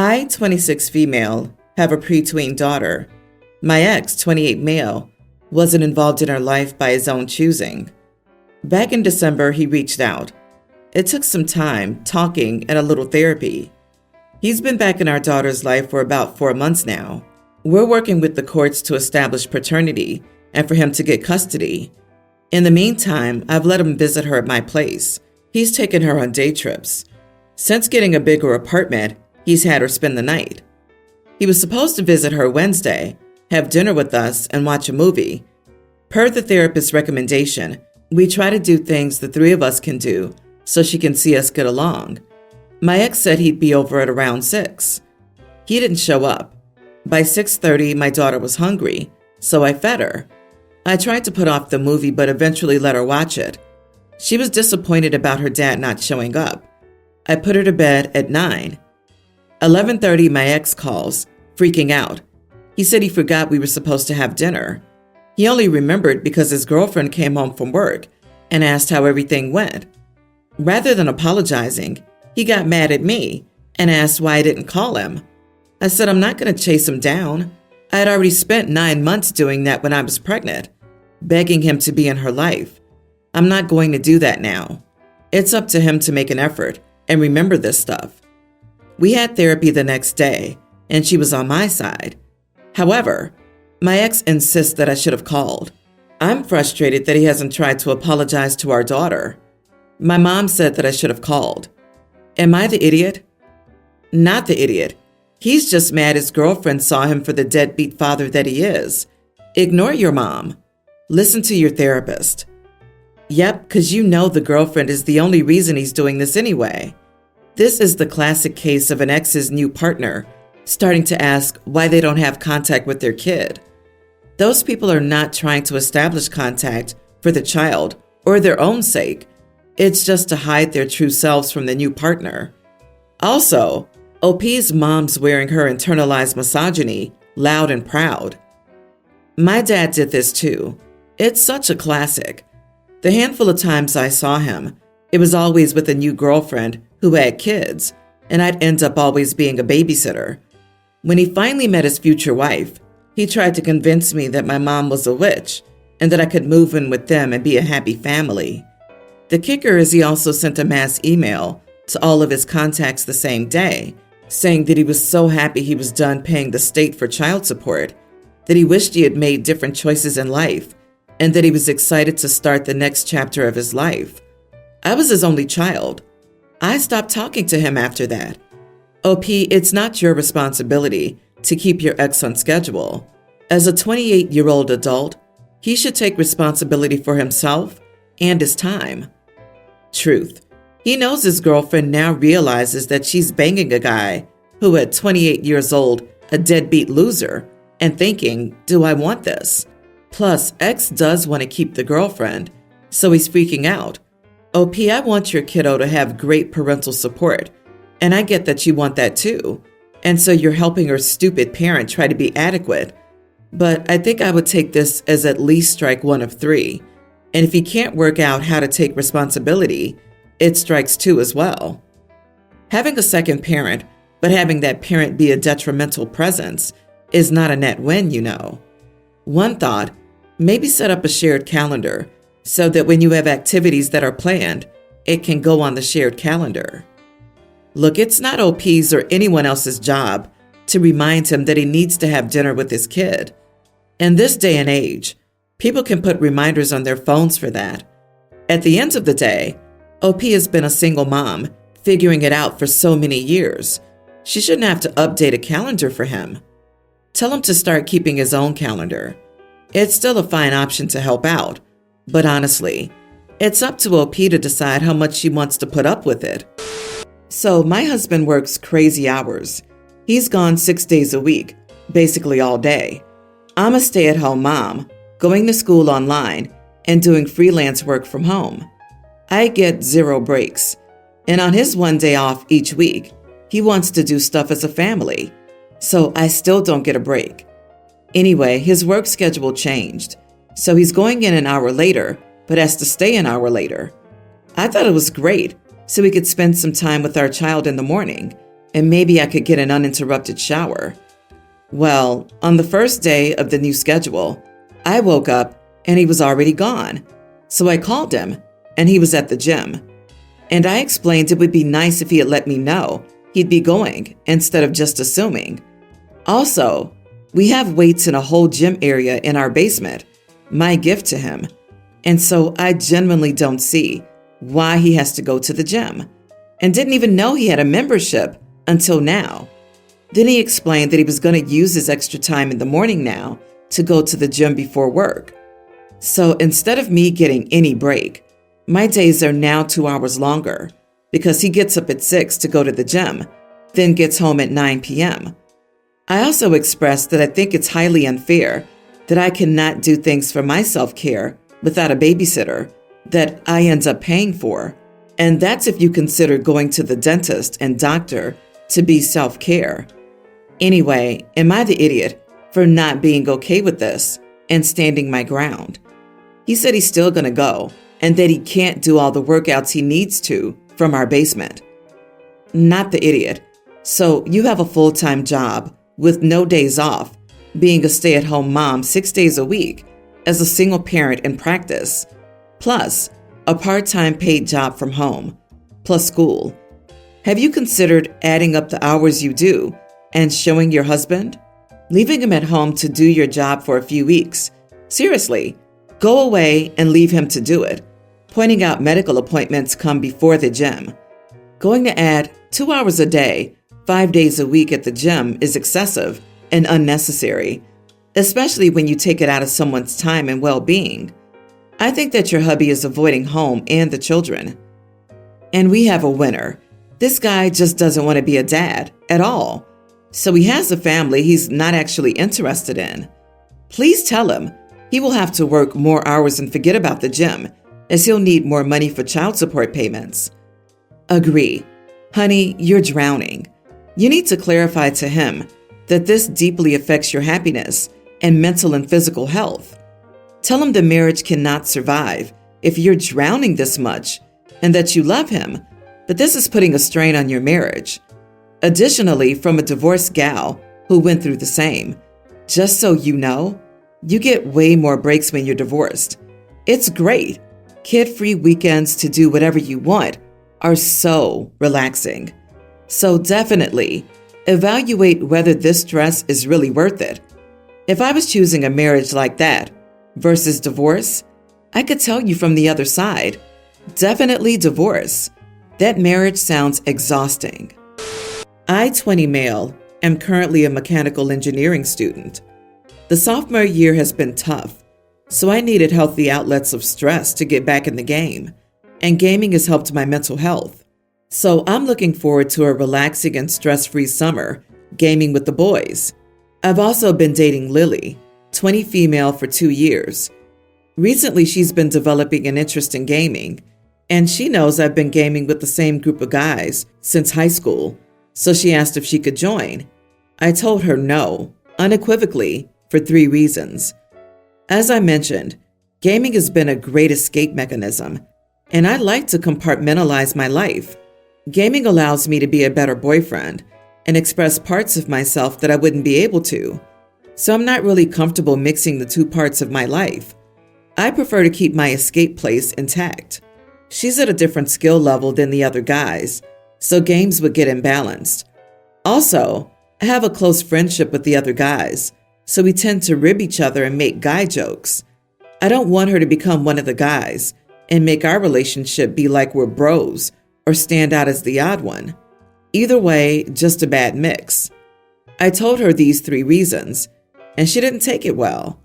I, 26 female, have a preteen daughter. My ex, 28 male, wasn't involved in her life by his own choosing. Back in December, he reached out. It took some time, talking, and a little therapy. He's been back in our daughter's life for about 4 months now. We're working with the courts to establish paternity and for him to get custody. In the meantime, I've let him visit her at my place. He's taken her on day trips. Since getting a bigger apartment, he's had her spend the night. He was supposed to visit her Wednesday, have dinner with us, and watch a movie. Per the therapist's recommendation, we try to do things the three of us can do so she can see us get along. My ex said he'd be over at around 6. He didn't show up. By 6:30, my daughter was hungry, so I fed her. I tried to put off the movie but eventually let her watch it. She was disappointed about her dad not showing up. I put her to bed at 9. 11:30, my ex calls, freaking out. He said he forgot we were supposed to have dinner. He only remembered because his girlfriend came home from work and asked how everything went. Rather than apologizing, he got mad at me and asked why I didn't call him. I said I'm not going to chase him down. I had already spent 9 months doing that when I was pregnant, begging him to be in her life. I'm not going to do that now. It's up to him to make an effort and remember this stuff. We had therapy the next day, and she was on my side. However, my ex insists that I should have called. I'm frustrated that he hasn't tried to apologize to our daughter. My mom said that I should have called. Am I the idiot? Not the idiot. He's just mad his girlfriend saw him for the deadbeat father that he is. Ignore your mom. Listen to your therapist. Yep, because you know the girlfriend is the only reason he's doing this anyway. This is the classic case of an ex's new partner starting to ask why they don't have contact with their kid. Those people are not trying to establish contact for the child or their own sake. It's just to hide their true selves from the new partner. Also, OP's mom's wearing her internalized misogyny loud and proud. My dad did this too. It's such a classic. The handful of times I saw him, it was always with a new girlfriend who had kids, and I'd end up always being a babysitter. When he finally met his future wife, he tried to convince me that my mom was a witch and that I could move in with them and be a happy family. The kicker is he also sent a mass email to all of his contacts the same day, saying that he was so happy he was done paying the state for child support, that he wished he had made different choices in life, and that he was excited to start the next chapter of his life. I was his only child. I stopped talking to him after that. OP, it's not your responsibility to keep your ex on schedule. As a 28-year-old adult, he should take responsibility for himself and his time. Truth. He knows his girlfriend now realizes that she's banging a guy who at 28 years old, a deadbeat loser, and thinking, do I want this? Plus, ex does want to keep the girlfriend, so he's freaking out. OP, I want your kiddo to have great parental support, and I get that you want that too. And so you're helping her stupid parent try to be adequate. But I think I would take this as at least strike 1 of 3. And if he can't work out how to take responsibility, it strikes 2 as well. Having a second parent, but having that parent be a detrimental presence, is not a net win, you know. One thought, maybe set up a shared calendar so that when you have activities that are planned, it can go on the shared calendar. Look, it's not OP's or anyone else's job to remind him that he needs to have dinner with his kid. In this day and age, people can put reminders on their phones for that. At the end of the day, OP has been a single mom, figuring it out for so many years. She shouldn't have to update a calendar for him. Tell him to start keeping his own calendar. It's still a fine option to help out, but honestly, it's up to OP to decide how much she wants to put up with it. So my husband works crazy hours. He's gone 6 days a week, basically all day. I'm a stay-at-home mom, going to school online and doing freelance work from home. I get 0 breaks. And on his 1 day off each week, he wants to do stuff as a family. So I still don't get a break. Anyway, his work schedule changed. So he's going in an hour later, but has to stay an hour later. I thought it was great, so we could spend some time with our child in the morning, and maybe I could get an uninterrupted shower. Well, on the first day of the new schedule, I woke up and he was already gone. So I called him and he was at the gym. And I explained it would be nice if he had let me know he'd be going instead of just assuming. Also, we have weights in a whole gym area in our basement, my gift to him. And so I genuinely don't see why he has to go to the gym, and didn't even know he had a membership until now. Then he explained that he was going to use his extra time in the morning now to go to the gym before work. So instead of me getting any break, my days are now 2 hours longer because he gets up at 6 to go to the gym, then gets home at 9 p.m. I also expressed that I think it's highly unfair that I cannot do things for my self-care without a babysitter that I end up paying for. And that's if you consider going to the dentist and doctor to be self-care. Anyway, am I the idiot for not being okay with this and standing my ground? He said he's still going to go and that he can't do all the workouts he needs to from our basement. Not the idiot. So you have a full-time job with no days off, being a stay-at-home mom 6 days a week as a single parent in practice, plus a part-time paid job from home, plus school. Have you considered adding up the hours you do and showing your husband? Leaving him at home to do your job for a few weeks. Seriously, go away and leave him to do it. Pointing out medical appointments come before the gym. Going to add 2 hours a day, 5 days a week at the gym is excessive and unnecessary, especially when you take it out of someone's time and well-being. I think that your hubby is avoiding home and the children. And we have a winner. This guy just doesn't want to be a dad at all. So he has a family he's not actually interested in. Please tell him he will have to work more hours and forget about the gym, as he'll need more money for child support payments. Agree. Honey, you're drowning. You need to clarify to him that this deeply affects your happiness and mental and physical health. Tell him the marriage cannot survive if you're drowning this much, and that you love him, but this is putting a strain on your marriage. Additionally, from a divorced gal who went through the same, just so you know, you get way more breaks when you're divorced. It's great. Kid-free weekends to do whatever you want are so relaxing. So definitely evaluate whether this stress is really worth it. If I was choosing a marriage like that versus divorce, I could tell you from the other side, definitely divorce. That marriage sounds exhausting. I, 20 male, am currently a mechanical engineering student. The sophomore year has been tough, so I needed healthy outlets of stress to get back in the game, and gaming has helped my mental health. So I'm looking forward to a relaxing and stress-free summer, gaming with the boys. I've also been dating Lily, 20 female for 2 years. Recently, she's been developing an interest in gaming, and she knows I've been gaming with the same group of guys since high school, so she asked if she could join. I told her no, unequivocally, for 3 reasons. As I mentioned, gaming has been a great escape mechanism, and I like to compartmentalize my life. Gaming allows me to be a better boyfriend and express parts of myself that I wouldn't be able to. So I'm not really comfortable mixing the 2 parts of my life. I prefer to keep my escape place intact. She's at a different skill level than the other guys, so games would get imbalanced. Also, I have a close friendship with the other guys, so we tend to rib each other and make guy jokes. I don't want her to become one of the guys and make our relationship be like we're bros or stand out as the odd one. Either way, just a bad mix. I told her these 3 reasons, and she didn't take it well.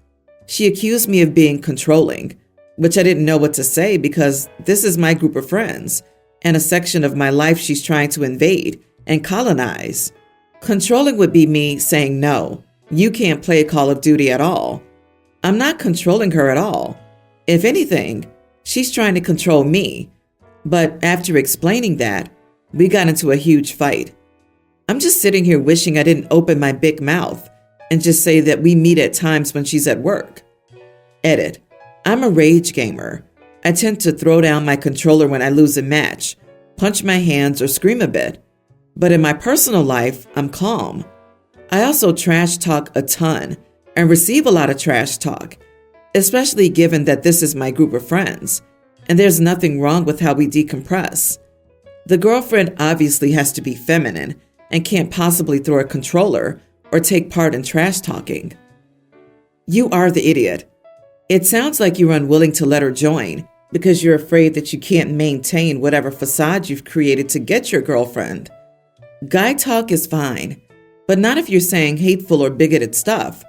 She accused me of being controlling, which I didn't know what to say because this is my group of friends and a section of my life she's trying to invade and colonize. Controlling would be me saying, no, you can't play Call of Duty at all. I'm not controlling her at all. If anything, she's trying to control me. But after explaining that, we got into a huge fight. I'm just sitting here wishing I didn't open my big mouth and just say that we meet at times when she's at work. Edit. I'm a rage gamer. I tend to throw down my controller when I lose a match, punch my hands, or scream a bit. But in my personal life, I'm calm. I also trash talk a ton and receive a lot of trash talk, especially given that this is my group of friends, and there's nothing wrong with how we decompress. The girlfriend obviously has to be feminine and can't possibly throw a controller or take part in trash talking. You are the idiot. It sounds like you're unwilling to let her join because you're afraid that you can't maintain whatever facade you've created to get your girlfriend. Guy talk is fine, but not if you're saying hateful or bigoted stuff.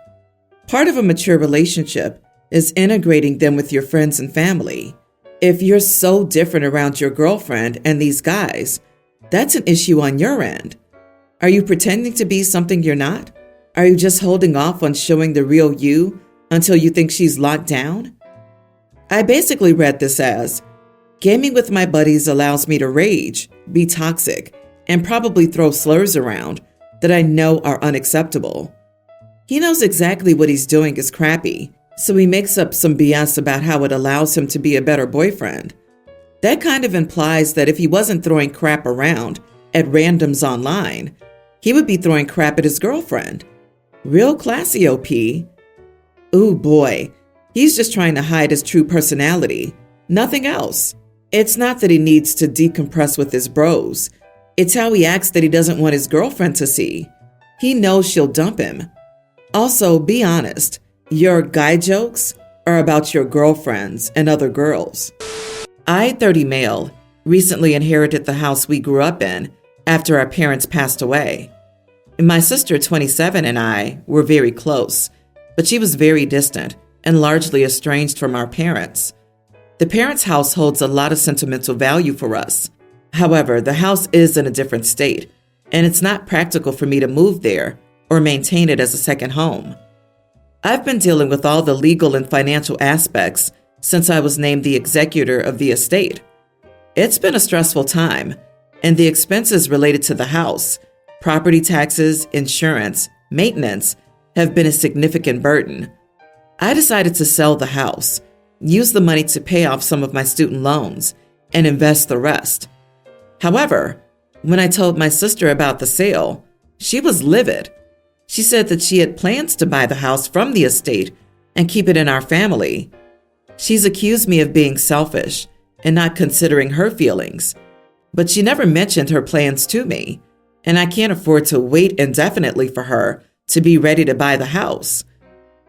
Part of a mature relationship is integrating them with your friends and family. If you're so different around your girlfriend and these guys, that's an issue on your end. Are you pretending to be something you're not? Are you just holding off on showing the real you until you think she's locked down? I basically read this as, gaming with my buddies allows me to rage, be toxic, and probably throw slurs around that I know are unacceptable. He knows exactly what he's doing is crappy, so he makes up some BS about how it allows him to be a better boyfriend. That kind of implies that if he wasn't throwing crap around at randoms online, he would be throwing crap at his girlfriend. Real classy, OP. Ooh boy, he's just trying to hide his true personality. Nothing else. It's not that he needs to decompress with his bros. It's how he acts that he doesn't want his girlfriend to see. He knows she'll dump him. Also, be honest. Your guy jokes are about your girlfriends and other girls. I, 30 male, recently inherited the house we grew up in after our parents passed away. My sister, 27, and I were very close, but she was very distant and largely estranged from our parents. The parents' house holds a lot of sentimental value for us. However, the house is in a different state, and it's not practical for me to move there or maintain it as a second home. I've been dealing with all the legal and financial aspects since I was named the executor of the estate. It's been a stressful time, and the expenses related to the house, property taxes, insurance, maintenance, have been a significant burden. I decided to sell the house, use the money to pay off some of my student loans, and invest the rest. However, when I told my sister about the sale, she was livid. She said that she had plans to buy the house from the estate and keep it in our family. She's accused me of being selfish and not considering her feelings, but she never mentioned her plans to me, and I can't afford to wait indefinitely for her to be ready to buy the house.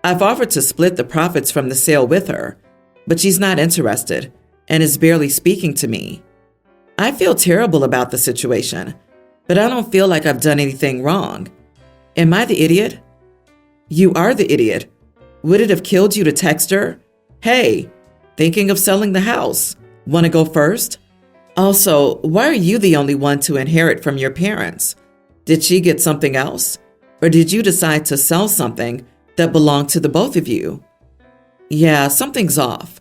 I've offered to split the profits from the sale with her, but she's not interested and is barely speaking to me. I feel terrible about the situation, but I don't feel like I've done anything wrong. Am I the idiot? You are the idiot. Would it have killed you to text her, "Hey, thinking of selling the house. Want to go first?" Also, why are you the only one to inherit from your parents? Did she get something else? Or did you decide to sell something that belonged to the both of you? Yeah, something's off.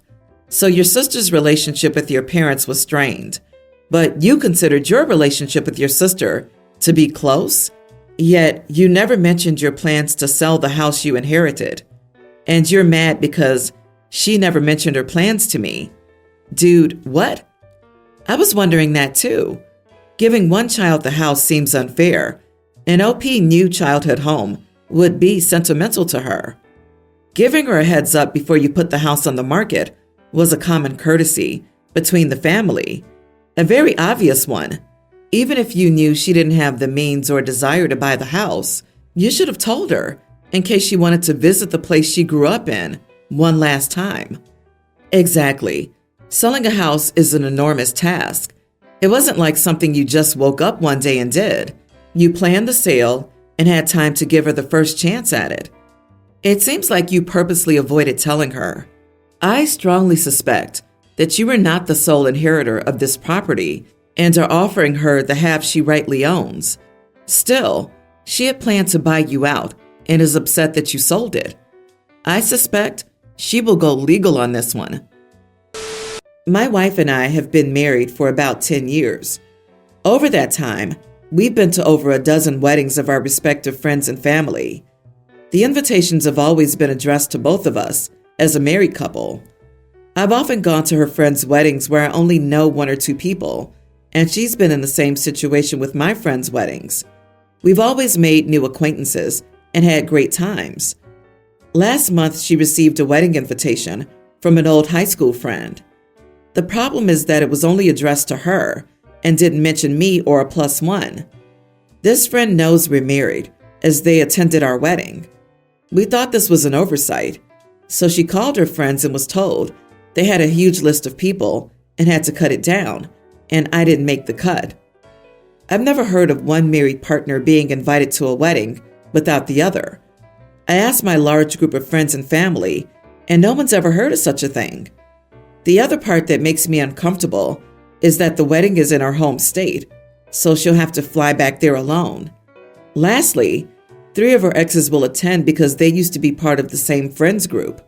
So your sister's relationship with your parents was strained, but you considered your relationship with your sister to be close? Yet you never mentioned your plans to sell the house you inherited. And you're mad because she never mentioned her plans to me. Dude, what? I was wondering that too. Giving one child the house seems unfair. An OP new childhood home would be sentimental to her. Giving her a heads up before you put the house on the market was a common courtesy between the family, a very obvious one. Even if you knew she didn't have the means or desire to buy the house, you should have told her in case she wanted to visit the place she grew up in one last time. Exactly. Selling a house is an enormous task. It wasn't like something you just woke up one day and did. You planned the sale and had time to give her the first chance at it. It seems like you purposely avoided telling her. I strongly suspect that you are not the sole inheritor of this property and are offering her the half she rightly owns. Still, she had planned to buy you out and is upset that you sold it. I suspect she will go legal on this one. My wife and I have been married for about 10 years. Over that time, we've been to over a dozen weddings of our respective friends and family. The invitations have always been addressed to both of us as a married couple. I've often gone to her friends' weddings where I only know one or two people, and she's been in the same situation with my friends' weddings. We've always made new acquaintances and had great times. Last month, she received a wedding invitation from an old high school friend. The problem is that it was only addressed to her and didn't mention me or a plus one. This friend knows we're married, as they attended our wedding. We thought this was an oversight, so she called her friends and was told they had a huge list of people and had to cut it down, and I didn't make the cut. I've never heard of one married partner being invited to a wedding without the other. I asked my large group of friends and family, and no one's ever heard of such a thing. The other part that makes me uncomfortable is that the wedding is in her home state, so she'll have to fly back there alone. Lastly, 3 of her exes will attend because they used to be part of the same friends group,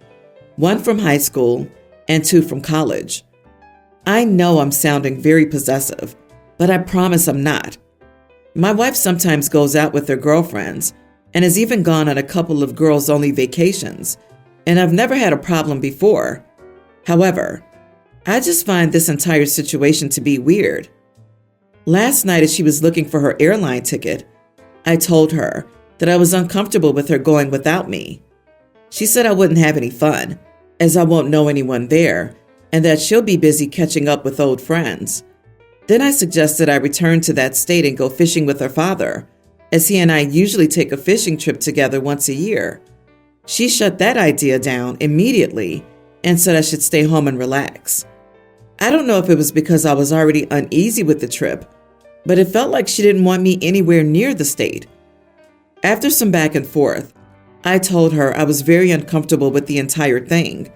1 from high school and 2 from college. I know I'm sounding very possessive, but I promise I'm not. My wife sometimes goes out with her girlfriends and has even gone on a couple of girls-only vacations, and I've never had a problem before. However, I just find this entire situation to be weird. Last night, as she was looking for her airline ticket, I told her that I was uncomfortable with her going without me. She said I wouldn't have any fun, as I won't know anyone there, and that she'll be busy catching up with old friends. Then I suggested I return to that state and go fishing with her father, as he and I usually take a fishing trip together once a year. She shut that idea down immediately and said I should stay home and relax. I don't know if it was because I was already uneasy with the trip, but it felt like she didn't want me anywhere near the state. After some back and forth, I told her I was very uncomfortable with the entire thing,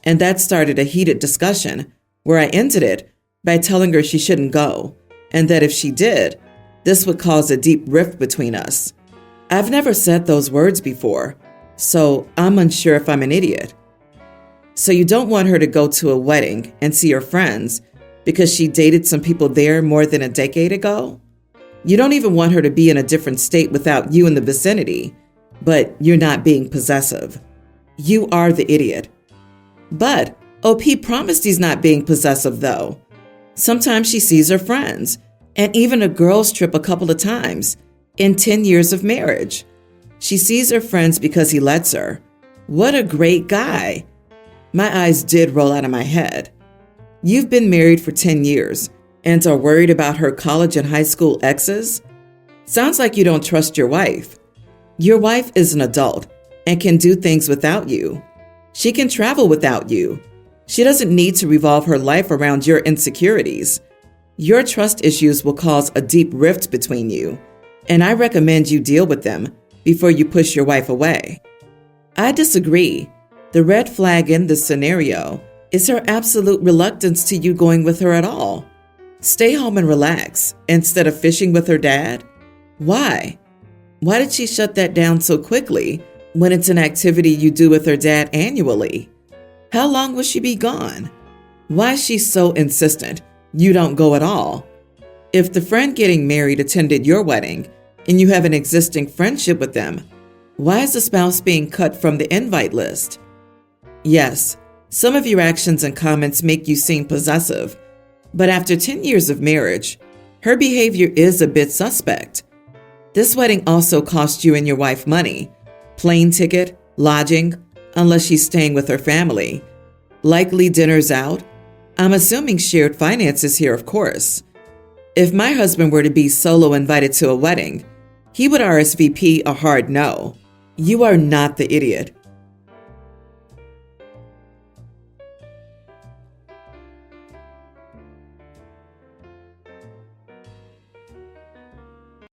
and that started a heated discussion where I ended it by telling her she shouldn't go, and that if she did, this would cause a deep rift between us. I've never said those words before, so I'm unsure if I'm an idiot. So you don't want her to go to a wedding and see her friends because she dated some people there more than a decade ago? You don't even want her to be in a different state without you in the vicinity, but you're not being possessive. You are the idiot. But OP promised he's not being possessive, though. Sometimes she sees her friends, and even a girls' trip a couple of times in 10 years of marriage. She sees her friends because he lets her. What a great guy. My eyes did roll out of my head. You've been married for 10 years and are worried about her college and high school exes? Sounds like you don't trust your wife. Your wife is an adult and can do things without you. She can travel without you. She doesn't need to revolve her life around your insecurities. Your trust issues will cause a deep rift between you, and I recommend you deal with them before you push your wife away. I disagree. The red flag in this scenario is her absolute reluctance to you going with her at all. Stay home and relax instead of fishing with her dad. Why? Why did she shut that down so quickly when it's an activity you do with her dad annually? How long will she be gone? Why is she so insistent you don't go at all? If the friend getting married attended your wedding and you have an existing friendship with them, why is the spouse being cut from the invite list? Yes, some of your actions and comments make you seem possessive, but after 10 years of marriage, her behavior is a bit suspect. This wedding also cost you and your wife money, plane ticket, lodging, unless she's staying with her family, likely dinners out. I'm assuming shared finances here, of course. If my husband were to be solo invited to a wedding, he would RSVP a hard no. You are not the idiot.